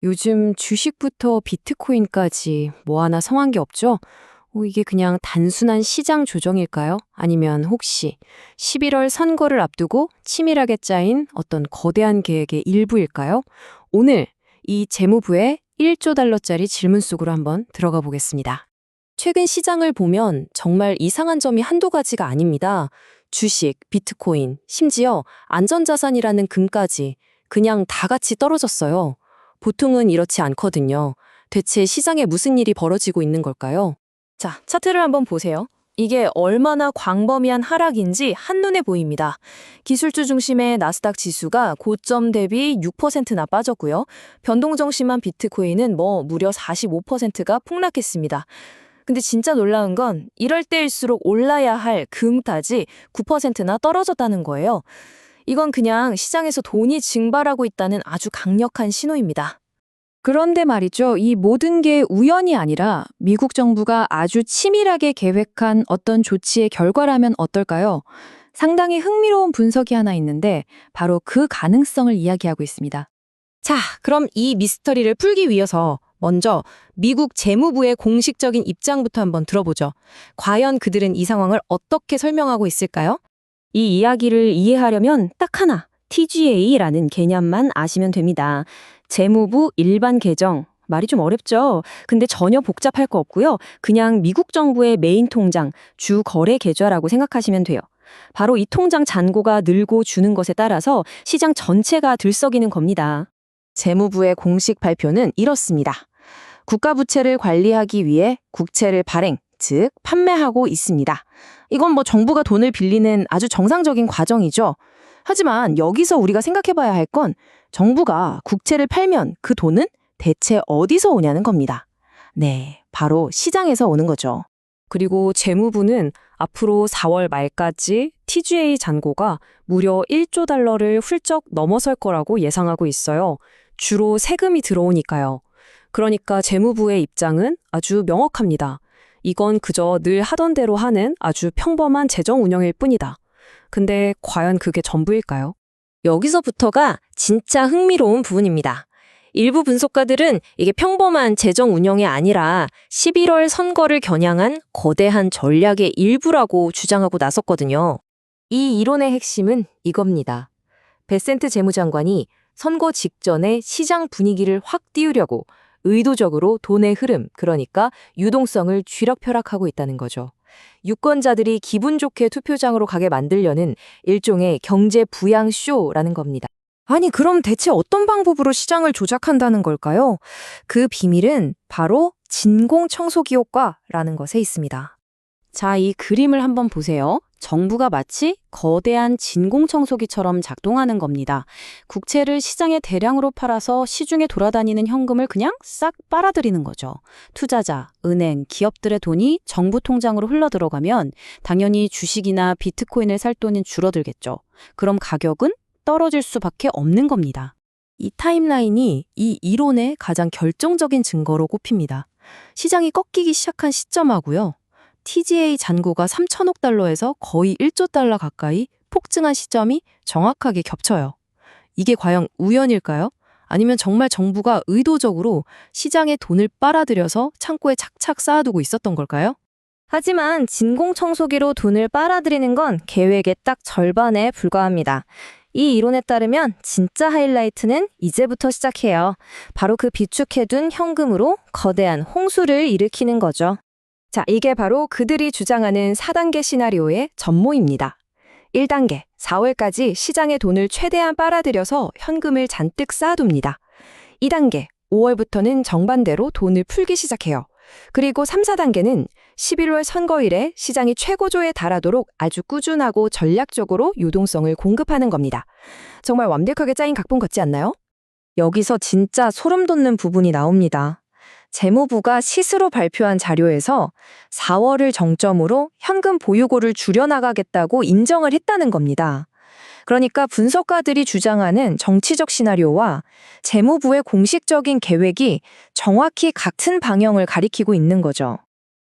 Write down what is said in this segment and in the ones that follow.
요즘 주식부터 비트코인까지 뭐 하나 성한 게 없죠? 이게 그냥 단순한 시장 조정일까요? 아니면 혹시 11월 선거를 앞두고 치밀하게 짜인 어떤 거대한 계획의 일부일까요? 오늘 이 재무부의 1조 달러짜리 질문 속으로 한번 들어가 보겠습니다. 최근 시장을 보면 정말 이상한 점이 한두 가지가 아닙니다. 주식, 비트코인, 심지어 안전자산이라는 금까지 그냥 다 같이 떨어졌어요. 보통은 이렇지 않거든요. 대체 시장에 무슨 일이 벌어지고 있는 걸까요? 자, 차트를 한번 보세요. 이게 얼마나 광범위한 하락인지 한눈에 보입니다. 기술주 중심의 나스닥 지수가 고점 대비 6%나 빠졌고요. 변동정심한 비트코인은 무려 45%가 폭락했습니다. 근데 진짜 놀라운 건 이럴 때일수록 올라야 할 금까지 9%나 떨어졌다는 거예요. 이건 그냥 시장에서 돈이 증발하고 있다는 아주 강력한 신호입니다. 그런데 말이죠. 이 모든 게 우연이 아니라 미국 정부가 아주 치밀하게 계획한 어떤 조치의 결과라면 어떨까요? 상당히 흥미로운 분석이 하나 있는데 바로 그 가능성을 이야기하고 있습니다. 자, 그럼 이 미스터리를 풀기 위해서 먼저 미국 재무부의 공식적인 입장부터 한번 들어보죠. 과연 그들은 이 상황을 어떻게 설명하고 있을까요? 이 이야기를 이해하려면 딱 하나, TGA라는 개념만 아시면 됩니다. 재무부 일반 계정. 말이 좀 어렵죠? 근데 전혀 복잡할 거 없고요. 그냥 미국 정부의 메인 통장, 주 거래 계좌라고 생각하시면 돼요. 바로 이 통장 잔고가 늘고 주는 것에 따라서 시장 전체가 들썩이는 겁니다. 재무부의 공식 발표는 이렇습니다. 국가부채를 관리하기 위해 국채를 발행, 즉 판매하고 있습니다. 이건 정부가 돈을 빌리는 아주 정상적인 과정이죠. 하지만 여기서 우리가 생각해봐야 할 건 정부가 국채를 팔면 그 돈은 대체 어디서 오냐는 겁니다. 네, 바로 시장에서 오는 거죠. 그리고 재무부는 앞으로 4월 말까지 TGA 잔고가 무려 1조 달러를 훌쩍 넘어설 거라고 예상하고 있어요. 주로 세금이 들어오니까요. 그러니까 재무부의 입장은 아주 명확합니다. 이건 그저 늘 하던 대로 하는 아주 평범한 재정 운영일 뿐이다. 근데 과연 그게 전부일까요? 여기서부터가 진짜 흥미로운 부분입니다. 일부 분석가들은 이게 평범한 재정 운영이 아니라 11월 선거를 겨냥한 거대한 전략의 일부라고 주장하고 나섰거든요. 이 이론의 핵심은 이겁니다. 베센트 재무장관이 선거 직전에 시장 분위기를 확 띄우려고 의도적으로 돈의 흐름, 그러니까 유동성을 쥐락펴락하고 있다는 거죠. 유권자들이 기분 좋게 투표장으로 가게 만들려는 일종의 경제 부양 쇼라는 겁니다. 아니, 그럼 대체 어떤 방법으로 시장을 조작한다는 걸까요? 그 비밀은 바로 진공청소기 효과라는 것에 있습니다. 자, 이 그림을 한번 보세요. 정부가 마치 거대한 진공청소기처럼 작동하는 겁니다. 국채를 시장에 대량으로 팔아서 시중에 돌아다니는 현금을 그냥 싹 빨아들이는 거죠. 투자자, 은행, 기업들의 돈이 정부 통장으로 흘러들어가면 당연히 주식이나 비트코인을 살 돈은 줄어들겠죠. 그럼 가격은 떨어질 수밖에 없는 겁니다. 이 타임라인이 이 이론의 가장 결정적인 증거로 꼽힙니다. 시장이 꺾이기 시작한 시점하고요. TGA 잔고가 3천억 달러에서 거의 1조 달러 가까이 폭증한 시점이 정확하게 겹쳐요. 이게 과연 우연일까요? 아니면 정말 정부가 의도적으로 시장에 돈을 빨아들여서 창고에 착착 쌓아두고 있었던 걸까요? 하지만 진공청소기로 돈을 빨아들이는 건 계획의 딱 절반에 불과합니다. 이 이론에 따르면 진짜 하이라이트는 이제부터 시작해요. 바로 그 비축해둔 현금으로 거대한 홍수를 일으키는 거죠. 자, 이게 바로 그들이 주장하는 4단계 시나리오의 전모입니다. 1단계, 4월까지 시장에 돈을 최대한 빨아들여서 현금을 잔뜩 쌓아둡니다. 2단계, 5월부터는 정반대로 돈을 풀기 시작해요. 그리고 3, 4단계는 11월 선거일에 시장이 최고조에 달하도록 아주 꾸준하고 전략적으로 유동성을 공급하는 겁니다. 정말 완벽하게 짜인 각본 같지 않나요? 여기서 진짜 소름 돋는 부분이 나옵니다. 재무부가 스스로 발표한 자료에서 4월을 정점으로 현금 보유고를 줄여나가겠다고 인정을 했다는 겁니다. 그러니까 분석가들이 주장하는 정치적 시나리오와 재무부의 공식적인 계획이 정확히 같은 방향을 가리키고 있는 거죠.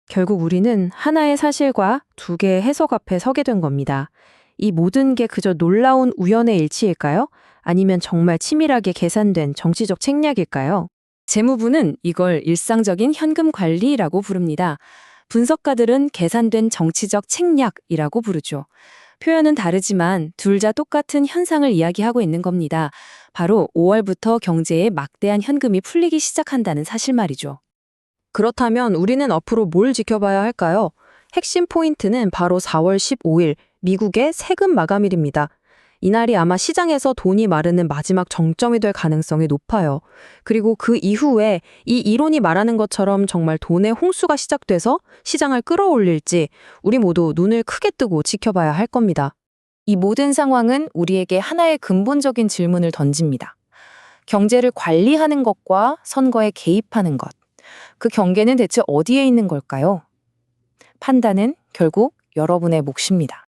결국 우리는 하나의 사실과 두 개의 해석 앞에 서게 된 겁니다. 이 모든 게 그저 놀라운 우연의 일치일까요? 아니면 정말 치밀하게 계산된 정치적 책략일까요? 재무부는 이걸 일상적인 현금 관리라고 부릅니다. 분석가들은 계산된 정치적 책략이라고 부르죠. 표현은 다르지만 둘 다 똑같은 현상을 이야기하고 있는 겁니다. 바로 5월부터 경제에 막대한 현금이 풀리기 시작한다는 사실 말이죠. 그렇다면 우리는 앞으로 뭘 지켜봐야 할까요? 핵심 포인트는 바로 4월 15일 미국의 세금 마감일입니다. 이날이 아마 시장에서 돈이 마르는 마지막 정점이 될 가능성이 높아요. 그리고 그 이후에 이 이론이 말하는 것처럼 정말 돈의 홍수가 시작돼서 시장을 끌어올릴지 우리 모두 눈을 크게 뜨고 지켜봐야 할 겁니다. 이 모든 상황은 우리에게 하나의 근본적인 질문을 던집니다. 경제를 관리하는 것과 선거에 개입하는 것. 그 경계는 대체 어디에 있는 걸까요? 판단은 결국 여러분의 몫입니다.